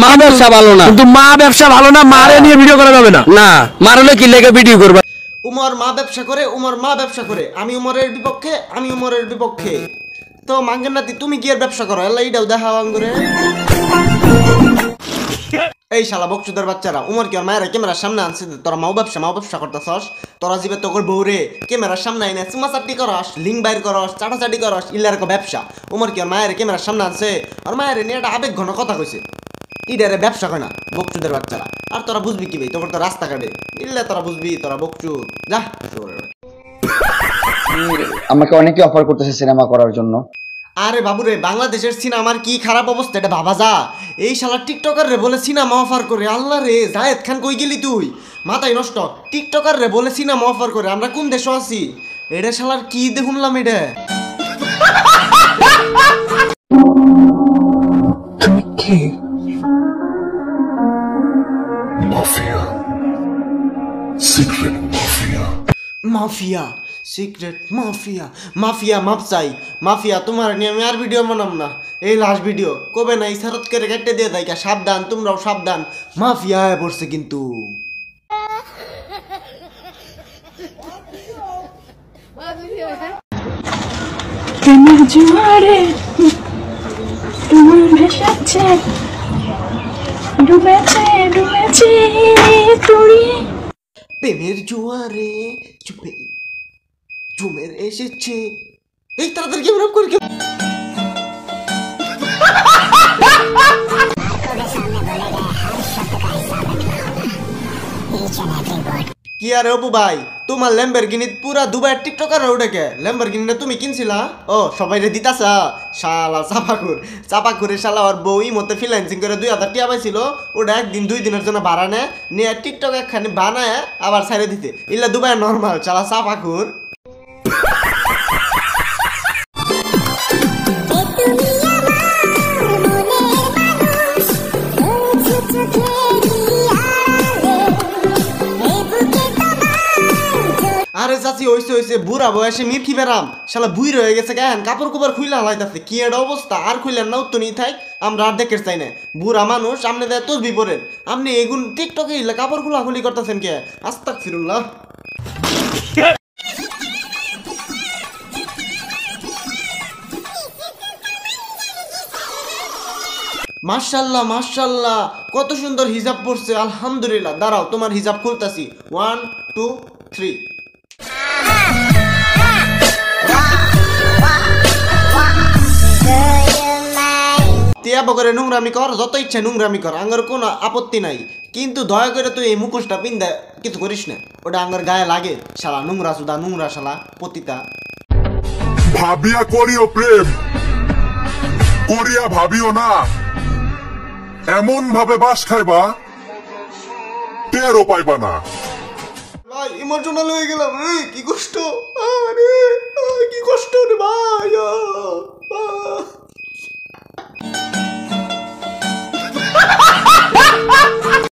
মা ব্যবসা ভালো না, কিন্তু মা ব্যবসা ভালো না, মারে নিয়ে ভিডিও করা যাবে না। না মারলে কি লেগে ভিডিও করবা? উমর মা ব্যবসা করে, উমর মা ব্যবসা করে, আমি উমরের বিপক্ষে, আমি উমরের বিপক্ষে। তো মাঙ্গের নাতি তুমি কি এর ব্যবসা করো? এলা এইটাও দেখাও আঙ্গুরে। এই শালা বকচুদের বাচ্চারা, উমর কি আর মায়ের ক্যামেরার সামনে আনছে? তোরা মাও ব্যবসা করতেছস? তোরা জিবে তোর বউরে ক্যামেরার সামনে আইনে চুমা চাটি করস, লিঙ্ক বাইর করস, চাটাচাটি করস, ইল্লার ব্যবসা। উমর কি আর মায়ের ক্যামেরার সামনে আনছে? আর মায়ের নিয়ে একটা আবেগ ঘন কথা কইছে, ইডারে ব্যবসা কয় না বকচুদের বাচ্চারা। আর তোরা বুঝবি কি ভাই? তোর তো রাস্তা কাটে ইল্লে তোরা বুঝবি, তোরা বকচুদ যা। আমাকে অনেকে অফার করতেছে সিনেমা করার জন্য। আরে বাবুরে, বাংলাদেশের সিনেমার কি খারাপ অবস্থা এটা ভাবা যা। এই শালা টিকটকার রে বলে সিনেমা অফার করে। আল্লাহ রে, জায়েদ খান কই গেলি তুই? মাথায় নষ্ট। টিকটকার রে বলে সিনেমা অফার করে, আমরা কোন দেশে আছি? এটা শালার কি দেখুনলাম এটা। Mafia, secret mafia. Mafia, secret mafia, mafia মাপ চাই। মাফিয়া তোমার নিয়ে আমি আর ভিডিও বানাম না। এই লাস্ট ভিডিও কবে না ইশারত করে কেটে দিয়ে দেয়। সাবধান, তোমরাও সাবধান, মাফিয়া হয়ে পড়ছে কিন্তু। প্রেমের জোয়ারে তোমার ভেসেছে, ডুবেছে ডুবেছে তুই। প্রেমের জোয়ারে ঝুমের এসেছে। এই তাড়াতাড়ি ক্যামেরা করে কি আর অপু ভাই, তোমার ল্যাম্বরগিনি পুরা দুবাইয়ের টিকটকার ওটাকে ল্যাম্বরগিনিটা তুমি কিনছিলা? ও সবাই রে দিতাছা? শালা চাপাকুরে শালা আর বউই মতে ফ্রিল্যান্সিং করে 2000 টাকা পাইছিল। ওটা একদিন 2 দিনের জন্য ভাড়া নেয়, নিয়ে টিকটক একখানি বানায় আবার ছাইড়ে দিতে। ইল্লা দুবাইয়ের নর্মাল শালা চাপাকুর। আরে চাচি হইছে বুড়া বয়সে মির্কি বেরাম, শালা বুই রয়ে গেছে কেন? কাপড় কোপড় খুইলা হালাইতাছে কি এটা অবস্থা? আর খুইলেন না, তো নিয়ে থাক, আমরা আর দেখতে চাই না। বুড়া মানুষ আপনি দেয় তসবি পড়েন, আপনি এগুন টিকটকে ইল্লা কাপড় খুলাখুলি করতেছেন কে? আস্তাগফিরুল্লাহ। মাশাআল্লাহ মাশাআল্লাহ, কত সুন্দর হিজাব পরছে, আলহামদুলিল্লাহ। দাঁড়াও তোমার হিজাব খুলতাছি। 1 2 3। টিয়া বকরে নোংরামি কর, যত ইচ্ছা নোংরামি কর, আঙ্গর কোনো আপত্তি নাই। কিন্তু দয়া করে তুই এই মুখোশটা পিন্দা কিছু করিস না, ওটা আঙ্গর গায়ে লাগে। শালা নোংরা সুদা, নোংরা শালা পতিতা। ভাবিয়া করিও প্রেম, করিয়া ভাবিও না। এমন ভাবে বাস খাইবা টেরও পাইবা না। ভাই ইমোশনাল হয়ে গেলাম রে, কি কষ্ট। আরে